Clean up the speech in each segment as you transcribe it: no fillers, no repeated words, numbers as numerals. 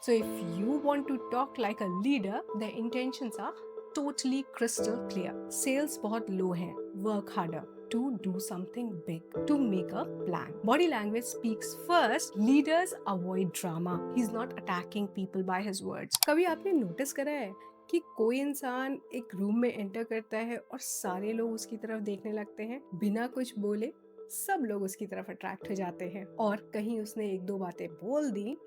So if you want to talk like a leader, the intentions are totally crystal clear. Sales बहुत low है, work harder to do something big, to make a plan. Body language speaks first. Leaders avoid drama. He's not attacking people by his words. कभी आपने notice करा है कि कोई इंसान एक रूम में एंटर करता है और सारे लोग उसकी तरफ देखने लगते हैं बिना कुछ बोले? सब लोग उसकी तरफ अट्रैक्ट हो जाते हैं और कहीं उसने एक दो बातें बोल दी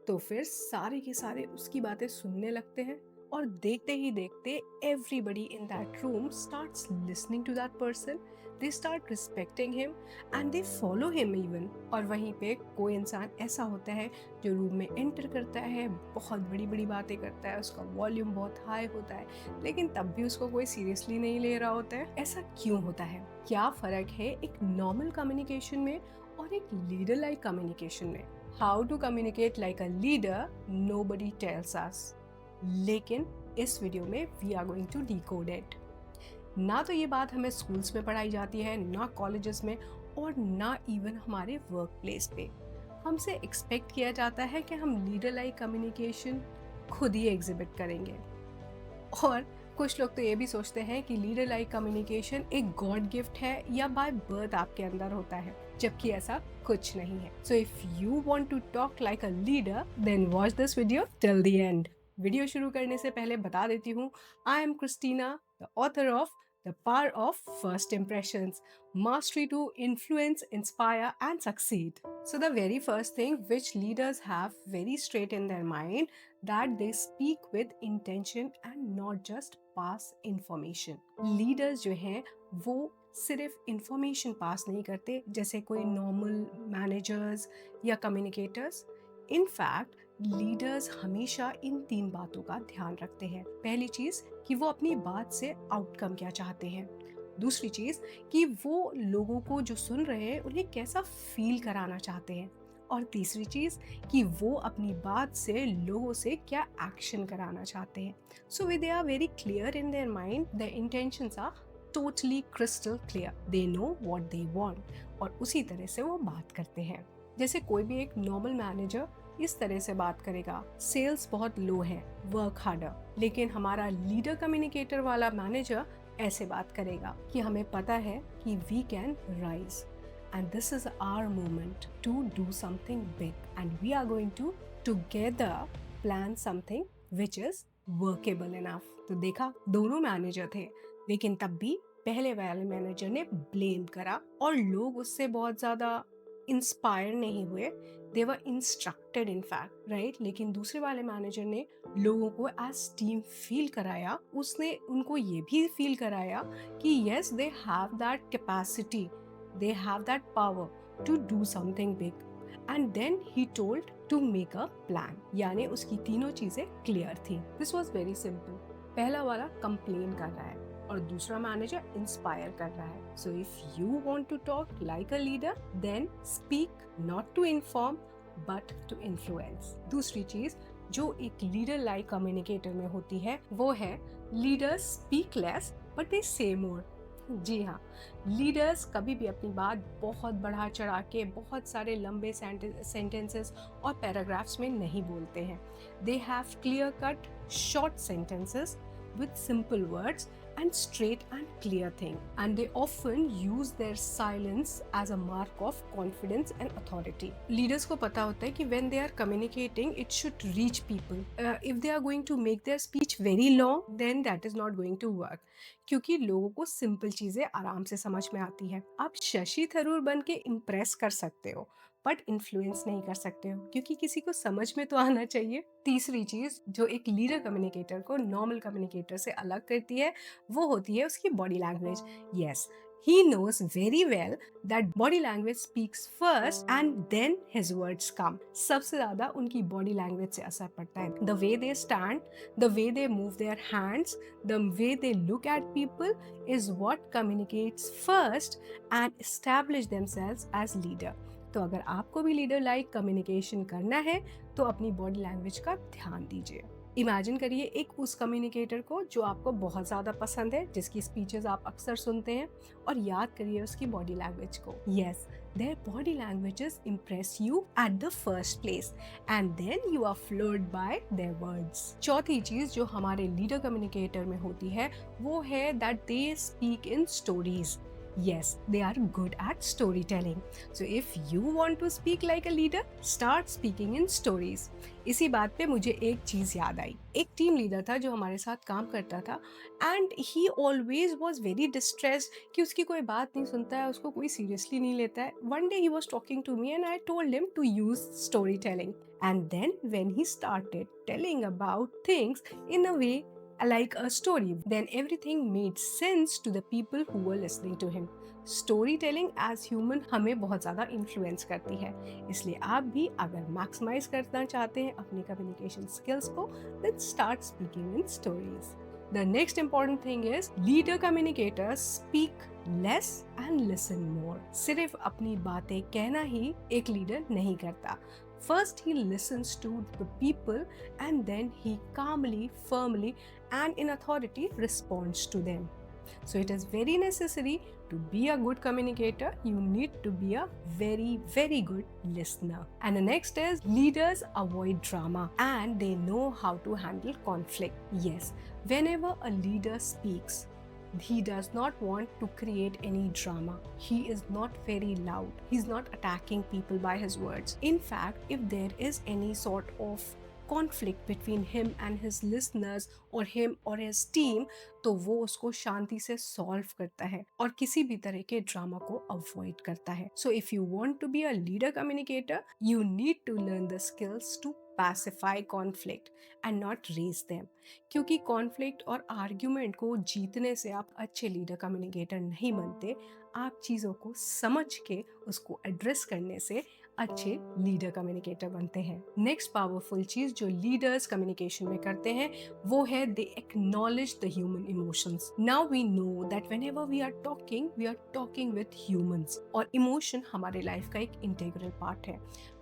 तो फिर सारे के सारे उसकी बातें सुनने लगते हैं और देखते ही देखते everybody in that room starts listening to that person, they start respecting him and they follow him even. और वहीं पे कोई इंसान ऐसा होता है जो रूम में एंटर करता है, बहुत बड़ी बड़ी बातें करता है, उसका वॉल्यूम बहुत हाई होता है लेकिन तब भी उसको कोई सीरियसली नहीं ले रहा होता है। ऐसा क्यों होता है? क्या फर्क है एक नॉर्मल कम्युनिकेशन में और एक लीडर लाइक कम्युनिकेशन में? How to communicate like a leader nobody tells us, लेकिन इस वीडियो में we are going to decode it. ना तो ये बात हमें स्कूल्स में पढ़ाई जाती है, ना कॉलेजेस में, और ना इवन हमारे वर्क प्लेस पे। हमसे एक्सपेक्ट किया जाता है कि हम लीडर लाइक कम्युनिकेशन खुद ही एग्जिबिट करेंगे। और कुछ लोग तो ये भी सोचते हैं कि लीडर लाइक कम्युनिकेशन एक गॉड गिफ्ट है या बाय बर्थ आपके अंदर होता है, जबकि ऐसा कुछ नहीं है। So if you want to talk like a leader then watch this video till the end. Video शुरू करने से पहले बता देती हूँ, I am Christina, the author of the power of first impressions, mastery to influence, inspire and succeed. So the very first thing which leaders have very straight in their mind, that they speak with intention and not just pass information. Leaders जो हैं वो सिर्फ information pass नहीं करते जैसे कोई normal managers या communicators. In fact leaders हमेशा इन तीन बातों का ध्यान रखते हैं। पहली चीज कि वो अपनी बात से आउटकम क्या चाहते हैं। दूसरी चीज कि वो लोगों को जो सुन रहे हैं उन्हें कैसा फील कराना चाहते हैं। और तीसरी चीज कि वो अपनी बात से लोगों से क्या एक्शन कराना चाहते हैं। So they are very clear in their mind, their intentions are totally crystal clear, they know what they want, और उसी तरह से वो बात करते हैं। जैसे कोई भी एक नॉर्मल मैनेजर इस तरह से बात करेगा, सेल्स बहुत लो है, वर्क हार्डर। लेकिन हमारा लीडर कम्युनिकेटर वाला मैनेजर ऐसे बात करेगा कि हमें पता है कि we can rise and this is our moment to do something big and we are going to together plan something which is workable enough. तो देखा, दोनों मैनेजर थे लेकिन तब भी पहले वाले मैनेजर ने ब्लेम करा और लोग उससे बहुत ज्यादा इंस्पायर नहीं हुए, दे वर इंस्ट्रक्टेड इन फैक्ट, राइट। लेकिन दूसरे वाले मैनेजर ने लोगों को एज टीम फील कराया, उसने उनको ये भी फील कराया कि yes they have that capacity, they have that power to do something big, and then he told to make a plan. यानी उसकी तीनों चीजें क्लियर थी। This was very simple. पहला वाला कंप्लेन कर रहा है और दूसरा मैनेजर इंस्पायर कर रहा है। So if you want to talk like a leader then speak not to inform but to influence. दूसरी चीज जो एक लीडर लाइक कम्युनिकेटर में होती है वो है leaders speak less but they से मोर। जी हाँ, लीडर्स कभी भी अपनी बात बहुत बढ़ा चढ़ा के बहुत सारे लंबे सेंटेंसेस और पैराग्राफ्स में नहीं बोलते हैं। They have clear cut short sentences with simple words and straight and clear thing, and they often use their silence as a mark of confidence and authority. Leaders को पता होता है कि when they are communicating it should reach people. If they are going to make their speech very long then that is not going to work, क्योंकि लोगों को simple चीजें आराम से समझ में आती है। आप शशि थरूर बन के इम्प्रेस कर सकते हो बट इन्फ्लुएंस नहीं कर सकते हो, क्योंकि किसी को समझ में तो आना चाहिए। तीसरी चीज जो एक लीडर कम्युनिकेटर को नॉर्मल कम्युनिकेटर से अलग करती है वो होती है उसकी body language. Yes, he knows very well that body language speaks first and then his words come. सबसे ज्यादा उनकी बॉडी लैंग्वेज से असर पड़ता है। The way they stand, the way they move their hands, the way they look at people is what communicates first and establish themselves as leader. तो अगर आपको भी लीडर लाइक कम्युनिकेशन करना है तो अपनी बॉडी लैंग्वेज का ध्यान दीजिए। इमेजिन करिए एक उस कम्युनिकेटर को जो आपको बहुत ज़्यादा पसंद है, जिसकी स्पीचेस आप अक्सर सुनते हैं, और याद करिए उसकी बॉडी लैंग्वेज को। Yes, their body languages impress you at the first place and then you are floored by their words. चौथी चीज जो हमारे लीडर कम्युनिकेटर में होती है वो है that they speak in stories. Yes, they are good at storytelling. So if you want to speak like a leader, start speaking in stories. इसी बात पे मुझे एक चीज़ याद आई। एक टीम लीडर था जो हमारे साथ काम करता था and he always was very distressed कि उसकी कोई बात नहीं सुनता है, उसको कोई सीरियसली नहीं लेता है। One day he was talking to me and I told him to use story telling and then when he started telling about things in a way like a story, then everything made sense to the people who were listening to him. Storytelling as human हमें बहुत ज़्यादा influence करती है, इसलिए आप भी अगर maximise करना चाहते हैं अपनी कम्युनिकेशन स्किल्स को, then start speaking in stories. The next important thing is leader communicators speak less and listen more. सिर्फ अपनी बातें कहना ही एक लीडर नहीं करता। First he listens to the people and then he calmly, firmly and in authority responds to them. So it is very necessary to be a good communicator. You need to be a very, very good listener. And the next is leaders avoid drama and they know how to handle conflict. Yes, whenever a leader speaks, he does not want to create any drama. He is not very loud. He's not attacking people by his words. In fact, if there is any sort of conflict between him and his listeners or him or his team, तो वो उसको शांति से solve करता है और किसी भी तरह के ड्रामा को अवॉइड करता है। So if you want to be a leader communicator, you need to learn the skills to pacify conflict and not raise them. क्योंकि कॉन्फ्लिक्ट और आर्ग्यूमेंट को जीतने से आप अच्छे लीडर कम्युनिकेटर नहीं बनते, आप चीज़ों को समझ के उसको एड्रेस करने से अच्छे लीडर कम्युनिकेटर बनते हैं। नेक्स्ट पावरफुल चीज जो लीडर्स कम्युनिकेशन में करते हैं वो है they acknowledge the human emotions. Now we know that whenever we are talking with humans और इमोशन हमारे लाइफ का एक इंटीग्रल पार्ट है।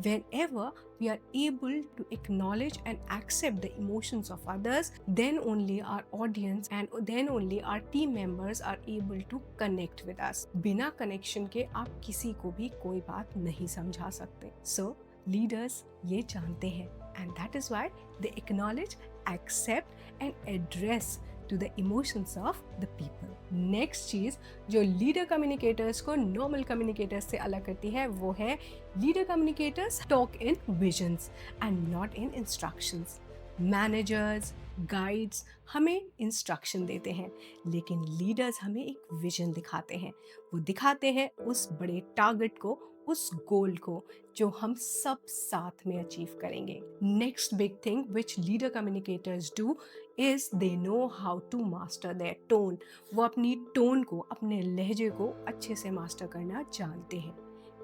Whenever we are able to acknowledge and accept the emotions of others, then only our audience and then only our team members are able to connect with us. बिना connection के आप किसी को भी कोई बात नहीं समझा सकते। So leaders ये जानते हैं and that is why they acknowledge, accept and address to the emotions of the people. Next चीज जो लीडर कम्युनिकेटर्स को नॉर्मल कम्युनिकेटर्स से अलग करती है वो है leader communicators talk in visions and not in instructions. Managers, guides हमें इंस्ट्रक्शन देते हैं लेकिन लीडर्स हमें एक विजन दिखाते हैं। वो दिखाते हैं उस बड़े टारगेट को, उस गोल को जो हम सब साथ में अचीव करेंगे। Next big thing which leader communicators do is they know how to master their tone. वो अपनी टोन को, अपने लहजे को अच्छे से मास्टर करना जानते हैं।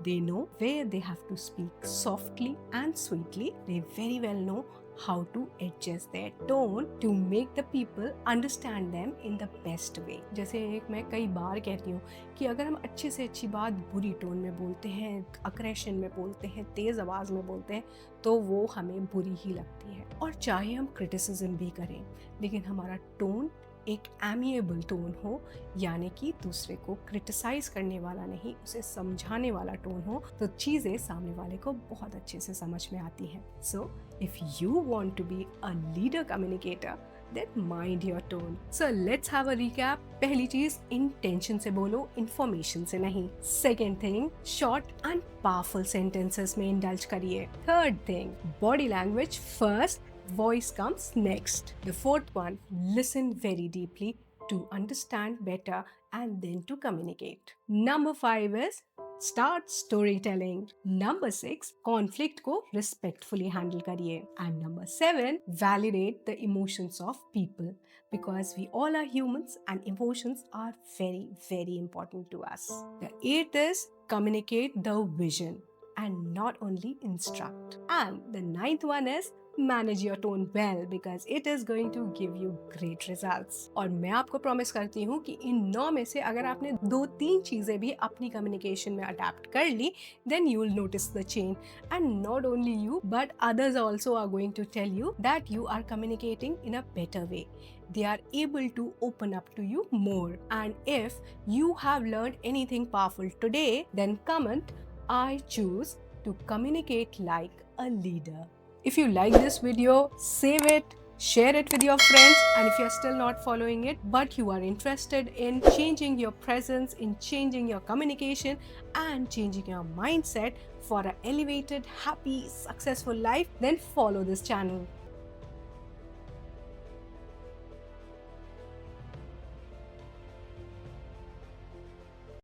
They know where they have to speak softly and sweetly. They very well know how to adjust their tone to make the people understand them in the best way. जैसे मैं कई बार कहती हूँ कि अगर हम अच्छे से अच्छी बात बुरी टोन में बोलते हैं, अग्रेशन में बोलते हैं, तेज आवाज़ में बोलते हैं तो वो हमें बुरी ही लगती है। और चाहे हम क्रिटिसिज्म भी करें लेकिन हमारा टोन एक एमिएबल टोन हो, यानी कि दूसरे को क्रिटिसाइज करने वाला नहीं, उसे समझाने वाला टोन हो, तो चीज़ें सामने वाले को बहुत अच्छे से समझ में आती हैं। So if you want to be a leader communicator then mind your tone. So let's have a recap. पहली चीज, इंटेंशन से बोलो, इंफॉर्मेशन से नहीं। Second thing, short and powerful sentences में इंडल्ज करिए। Third thing, body language first, voice comes next. The fourth one, listen very deeply to understand better and then to communicate. Number 5 is start storytelling. Number 6, conflict को respectfully handle करिए. And number 7, validate the emotions of people because we all are humans and emotions are very, very important to us. The 8th is communicate the vision. and not only instruct. And the ninth one is manage your tone well because it is going to give you great results. और मैं आपको promise करती हूँ कि इन 9 में से अगर आपने 2-3 चीजें भी अपनी कम्युनिकेशन में अडैप्ट कर ली, then you will notice the change. And not only you, but others also are going to tell you that you are communicating in a better way. They are able to open up to you more. And if you have learned anything powerful today, then comment, I choose to communicate like a leader. If you like this video, save it, share it with your friends, and if you're still not following it but you are interested in changing your presence, in changing your communication and changing your mindset for an elevated, happy, successful life, then follow this channel.